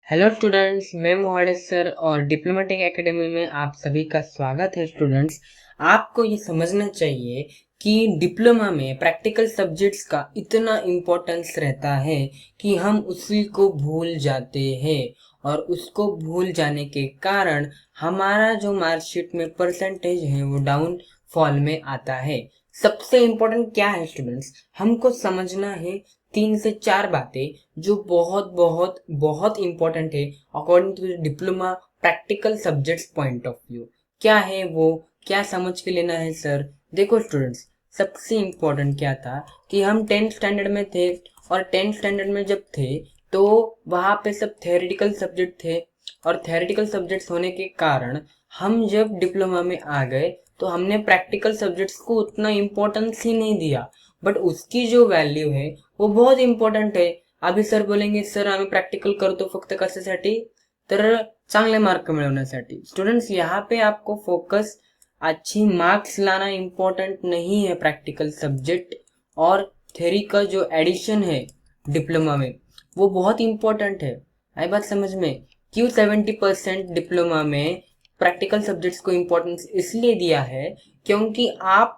Hello students, मैं मोहाड़े sir और diplomatic academy में आप सभी का स्वागत है। स्टूडेंट्स, आपको ये समझना चाहिए कि डिप्लोमा में प्रैक्टिकल सब्जेक्ट्स का इतना इम्पोर्टेंस रहता है कि हम उसी को भूल जाते हैं और उसको भूल जाने के कारण हमारा जो मार्कशीट में परसेंटेज है वो डाउन फॉल में आता है। सबसे इम्पोर्टेंट क्या है स्टूडेंट्स, हमको समझना है 3 से 4 बातें जो बहुत बहुत बहुत इंपॉर्टेंट है according to diploma practical subjects point of view. क्या है वो, क्या समझ के लेना है सर? देखो स्टूडेंट्स, सबसे इम्पोर्टेंट क्या था कि हम 10th स्टैंडर्ड में थे और 10th स्टैंडर्ड में जब थे तो वहाँ पे सब थेरेटिकल सब्जेक्ट थे और थेरेटिकल सब्जेक्ट्स होने के कारण हम जब डिप्लोमा में आ गए तो हमने प्रैक्टिकल सब्जेक्ट्स को उतना इम्पोर्टेंस ही नहीं दिया। बट उसकी जो वैल्यू है वो बहुत इम्पॉर्टंट आहे। अभी सर बोलेंगे सर आम्ही प्रॅक्टिकल करतो फक्त कशासाठी, तर चांगले मार्क मिळवण्यासाठी। स्टूडेंट्स, यहाँ पे आपको फोकस अच्छी मार्क्स लाना इम्पोर्टेंट नहीं है। प्रैक्टिकल सब्जेक्ट और थ्योरी का जो एडिशन है डिप्लोमा में वो बहुत इम्पोर्टेंट है। आई बात समझ में? क्यों 70% डिप्लोमा में प्रैक्टिकल सब्जेक्ट्स को इम्पोर्टेंस इसलिए दिया है क्योंकि आप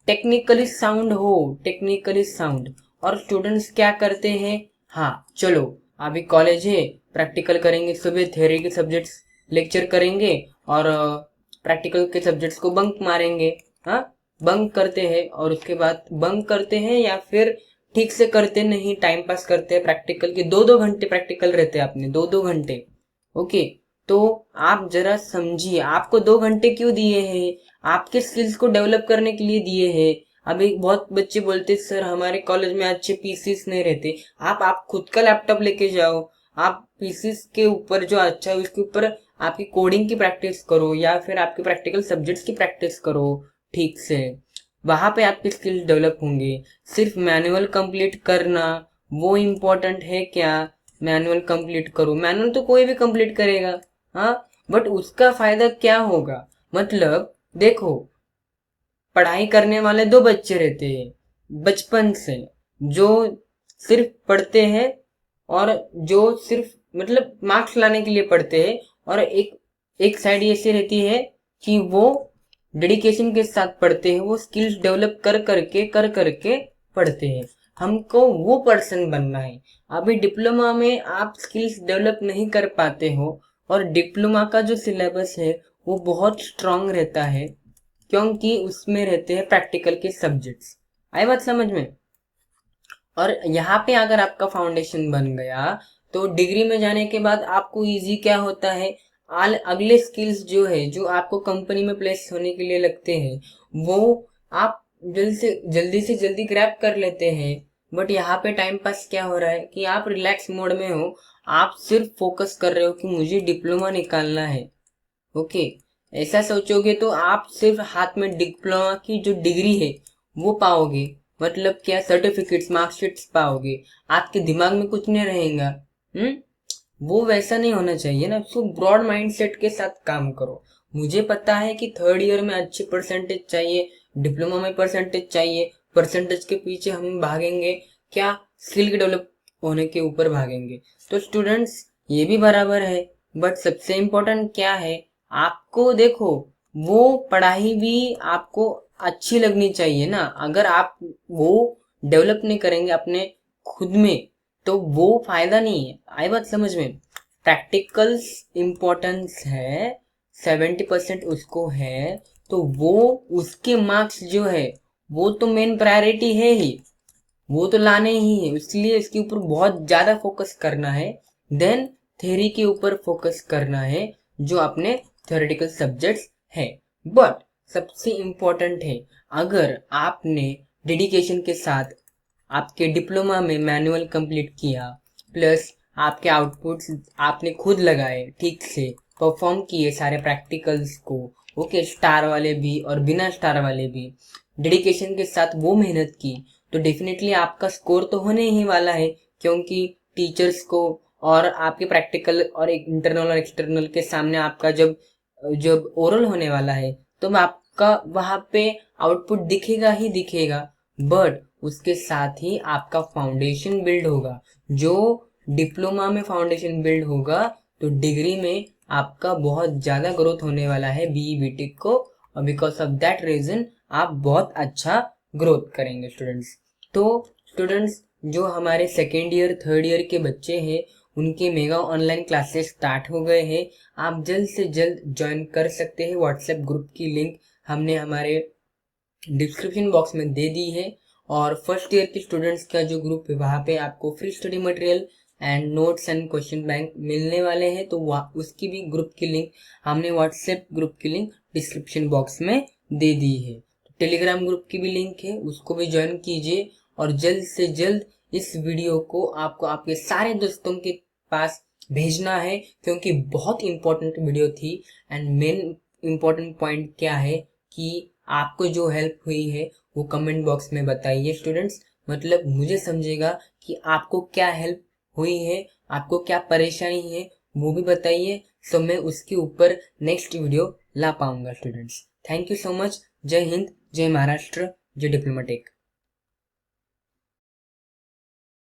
टेक्निकली साउंड हो, टेक्निकली साउंड। और स्टूडेंट्स क्या करते हैं, हाँ चलो अभी कॉलेज है, प्रैक्टिकल करेंगे, सुबह थ्योरी के सब्जेक्ट्स लेक्चर करेंगे और प्रैक्टिकल के सब्जेक्ट्स को बंक मारेंगे। हाँ, बंक करते हैं और उसके बाद बंक करते हैं या फिर ठीक से करते नहीं, टाइम पास करते हैं। प्रैक्टिकल के 2-2 घंटे प्रैक्टिकल रहते हैं अपने, 2-2 घंटे। ओके, तो आप जरा समझिए आपको 2 घंटे क्यों दिए हैं, आपके स्किल्स को डेवलप करने के लिए दिए हैं। अभी बहुत बच्चे बोलते सर हमारे कॉलेज में अच्छे पीसीस नहीं रहते। आप खुद का लैपटॉप लेके जाओ, आप पीसीस के ऊपर जो अच्छा है उसके ऊपर आपकी कोडिंग की प्रैक्टिस करो या फिर आपके प्रैक्टिकल सब्जेक्ट्स की प्रैक्टिस करो ठीक से। वहां पे आपके स्किल्स डेवलप होंगे। सिर्फ मैनुअल कंप्लीट करना वो इम्पोर्टेंट है क्या? मैनुअल कंप्लीट करो, मैनुअल तो कोई भी कंप्लीट करेगा, हाँ, बट उसका फायदा क्या होगा? मतलब देखो, पढ़ाई करने वाले 2 बच्चे रहते हैं बचपन से, जो सिर्फ पढ़ते हैं और जो सिर्फ मतलब मार्क्स लाने के लिए पढ़ते हैं, और एक एक साइड ऐसी रहती है कि वो डेडिकेशन के साथ पढ़ते हैं, वो स्किल्स डेवलप कर करके पढ़ते हैं। हमको वो पर्सन बनना है। अभी डिप्लोमा में आप स्किल्स डेवलप नहीं कर पाते हो और डिप्लोमा का जो सिलेबस है वो बहुत स्ट्रांग रहता है क्योंकि उसमें रहते हैं प्रैक्टिकल के सब्जेक्ट्स। आई बात समझ में? और यहाँ पे अगर आपका फाउंडेशन बन गया तो डिग्री में जाने के बाद आपको इजी क्या होता है, अगले स्किल्स जो है जो आपको कंपनी में प्लेस होने के लिए लगते हैं वो आप जल्दी से जल्दी ग्रैब कर लेते हैं। बट यहाँ पे टाइम पास क्या हो रहा है कि आप रिलैक्स मोड में हो, आप सिर्फ फोकस कर रहे हो कि मुझे डिप्लोमा निकालना है। ओके, ऐसा सोचोगे तो आप सिर्फ हाथ में डिप्लोमा की जो डिग्री है वो पाओगे, मतलब क्या, सर्टिफिकेट्स मार्कशीट्स पाओगे, आपके दिमाग में कुछ नहीं रहेगा। हम्म, वो वैसा नहीं होना चाहिए ना। सो ब्रॉड माइंडसेट के साथ काम करो। मुझे पता है कि थर्ड ईयर में अच्छी परसेंटेज चाहिए, डिप्लोमा में परसेंटेज चाहिए, परसेंटेज के पीछे हम भागेंगे क्या, स्किल के डेवलप होने के ऊपर भागेंगे। तो स्टूडेंट्स, ये भी बराबर है। बट सबसे इम्पोर्टेंट क्या है, आपको देखो, वो पढ़ाई भी आपको अच्छी लगनी चाहिए ना। अगर आप वो डेवलप नहीं करेंगे अपने खुद में तो वो फायदा नहीं है। आई बात समझ में? प्रैक्टिकल्स इम्पोर्टेंस है, 70% उसको है, तो वो उसके मार्क्स जो है वो तो मेन प्रायोरिटी है ही, वो तो लाने ही है, इसलिए इसके ऊपर बहुत ज्यादा फोकस करना है। देन थ्योरी के ऊपर फोकस करना है जो अपने थ्योरेटिकल सब्जेक्ट्स है। बट सबसे इम्पोर्टेंट है, अगर आपने डेडिकेशन के साथ आपके डिप्लोमा में मैनुअल कंप्लीट किया, प्लस आपके आउटपुट्स आपने खुद लगाए, ठीक से परफॉर्म किए सारे प्रैक्टिकल्स को, ओके, स्टार वाले भी और बिना स्टार वाले भी, डेडिकेशन के साथ वो मेहनत की, तो डेफिनेटली आपका स्कोर तो होने ही वाला है। क्योंकि टीचर्स को और आपके प्रैक्टिकल और एक इंटरनल और एक्सटर्नल के सामने आपका जब जब ओरल होने वाला है तो आपका वहां पे आउटपुट दिखेगा ही दिखेगा। बट उसके साथ ही आपका फाउंडेशन बिल्ड होगा। जो डिप्लोमा में फाउंडेशन बिल्ड होगा तो डिग्री में आपका बहुत ज़्यादा ग्रोथ होने वाला है बीई बीटेक को, और बिकॉज ऑफ दैट रीज़न आप बहुत अच्छा ग्रोथ करेंगे स्टूडेंट्स। तो स्टूडेंट्स, जो हमारे सेकेंड ईयर थर्ड ईयर के बच्चे हैं उनके मेगा ऑनलाइन क्लासेस स्टार्ट हो गए हैं। आप जल्द से जल्द ज्वाइन कर सकते हैं। व्हाट्सएप ग्रुप की लिंक हमने हमारे डिस्क्रिप्शन बॉक्स में दे दी है। और फर्स्ट ईयर के स्टूडेंट्स का जो ग्रुप है वहाँ पे आपको free study material and notes and question bank मिलने वाले हैं। तो उसकी भी ग्रुप की लिंक हमने व्हाट्सएप ग्रुप की लिंक डिस्क्रिप्शन बॉक्स में दे दी है। तो टेलीग्राम ग्रुप की भी लिंक है, उसको भी ज्वाइन कीजिए। और जल्द से जल्द इस वीडियो को आपको आपके सारे दोस्तों के पास भेजना है, क्योंकि बहुत इंपॉर्टेंट वीडियो थी। एंड मेन इंपॉर्टेंट पॉइंट क्या है कि आपको जो हेल्प हुई है वो कमेंट बॉक्स में बताइए स्टूडेंट्स। मतलब मुझे समझेगा कि आपको क्या हेल्प हुई है, आपको क्या परेशानी है वो भी बताइए, सो मैं उसके ऊपर नेक्स्ट वीडियो ला पाऊंगा students. Thank you so much. जय हिंद, जय महाराष्ट्र, जय डिप्लोमेटिक।